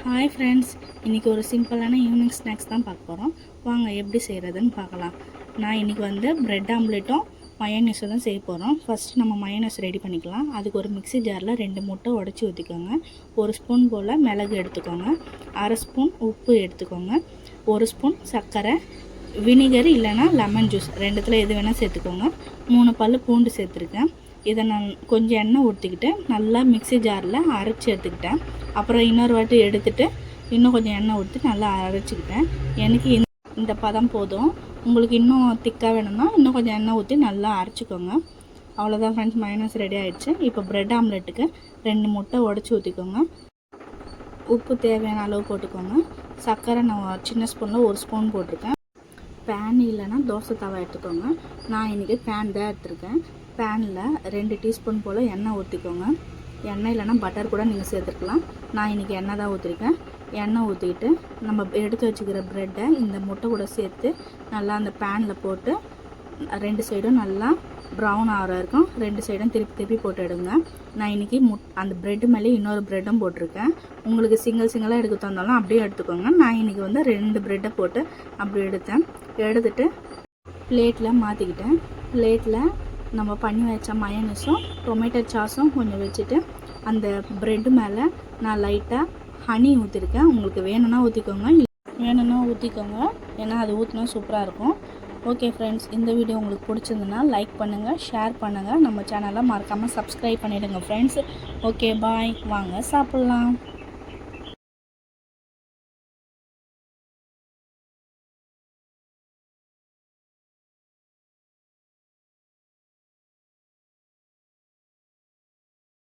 Hi friends, இன்றைக்கி ஒரு சிம்பிளான ஈவினிங் ஸ்நாக்ஸ் தான் பார்க்க போகிறோம். வாங்க எப்படி செய்கிறதுன்னு பார்க்கலாம். நான் இன்றைக்கி ப்ரெட் ஆம்லேட்டும் மயோனீஸும் தான் செய்ய போகிறோம். ஃபஸ்ட்டு நம்ம மயோனீஸ் ரெடி பண்ணிக்கலாம். அதுக்கு ஒரு மிக்ஸி ஜாரில் 2 முட்டை உடச்சி ஊற்றிக்கோங்க. 1 ஸ்பூன் போல் மிளகு எடுத்துக்கோங்க. 1/2 ஸ்பூன் உப்பு எடுத்துக்கோங்க. 1 ஸ்பூன் சர்க்கரை, வினிகர் இல்லைனா லெமன் ஜூஸ் ரெண்டுத்தில் எது வேணால் சேர்த்துக்கோங்க. 3 பல் பூண்டு சேர்த்துருக்கேன். இதை நான் கொஞ்சம் எண்ணெய் ஊற்றிக்கிட்டு நல்லா மிக்ஸி ஜாரில் அரைச்சி எடுத்துக்கிட்டேன். அப்புறம் இன்னொரு வாட்டி எடுத்துகிட்டு இன்னும் கொஞ்சம் எண்ணெய் ஊற்றி நல்லா அரைச்சிக்கிட்டேன். எனக்கு இந்த பதம் போதும். உங்களுக்கு இன்னும் திக்காக வேணும்னா இன்னும் கொஞ்சம் எண்ணெய் ஊற்றி நல்லா அரைச்சிக்கோங்க. அவ்வளோதான் ஃப்ரெண்ட்ஸ், மயோனீஸ் ரெடி ஆகிடுச்சு. இப்போ ப்ரெட் ஆம்லெட்டுக்கு 2 முட்டை உடச்சி ஊற்றிக்கோங்க. உப்பு தேவையான அளவு போட்டுக்கோங்க. சர்க்கரை நான் சின்ன ஸ்பூனில் 1 ஸ்பூன் போட்டிருக்கேன். பேன் இல்லைன்னா தோசை தவா எடுத்துக்கோங்க. நான் இன்றைக்கி பேன் தான் எடுத்துருக்கேன். பேனில் 2 டீஸ்பூன் போல் எண்ணெய் ஊற்றிக்கோங்க. எண்ணெய் இல்லைனா பட்டர் கூட நீங்கள் சேர்த்துக்கலாம். நான் இன்றைக்கி எண்ணெய் தான் ஊற்றிருக்கேன். எண்ணெய் ஊற்றிட்டு நம்ம எடுத்து வச்சுக்கிற ப்ரெட்டை இந்த முட்டை கூட சேர்த்து நல்லா அந்த பேனில் போட்டு 2 சைடும் நல்லா ப்ரௌன் ஆகிற இருக்கும் 2 சைடும் திருப்பி போட்டு எடுங்க. நான் இன்றைக்கி அந்த ப்ரெட்டு மேலே இன்னொரு ப்ரெட்டும் போட்டிருக்கேன். உங்களுக்கு சிங்கிளாக எடுக்க தந்தாலும் அப்படியே எடுத்துக்கோங்க. நான் இன்றைக்கி 2 ப்ரெட்டை போட்டு அப்படி எடுத்துட்டு பிளேட்டில் மாற்றிக்கிட்டேன். பிளேட்டில் நம்ம பண்ணி வச்ச மயோனீஸும் டொமேட்டோ சாஸும் கொஞ்சம் வச்சுட்டு அந்த ப்ரெட்டு மேலே நான் லைட்டாக ஹனி ஊற்றிருக்கேன். உங்களுக்கு வேணும்னா ஊற்றிக்கோங்க, வேணும்னா ஊற்றிக்கோங்க. ஏன்னா அது ஊற்றினா சூப்பராக இருக்கும். ஓகே ஃப்ரெண்ட்ஸ், இந்த வீடியோ உங்களுக்கு பிடிச்சிருந்துன்னா லைக் பண்ணுங்கள், ஷேர் பண்ணுங்கள். நம்ம சேனலை மறக்காமல் சப்ஸ்கிரைப் பண்ணிவிடுங்க ஃப்ரெண்ட்ஸ். ஓகே பாய், வாங்க சாப்பிட்லாம்.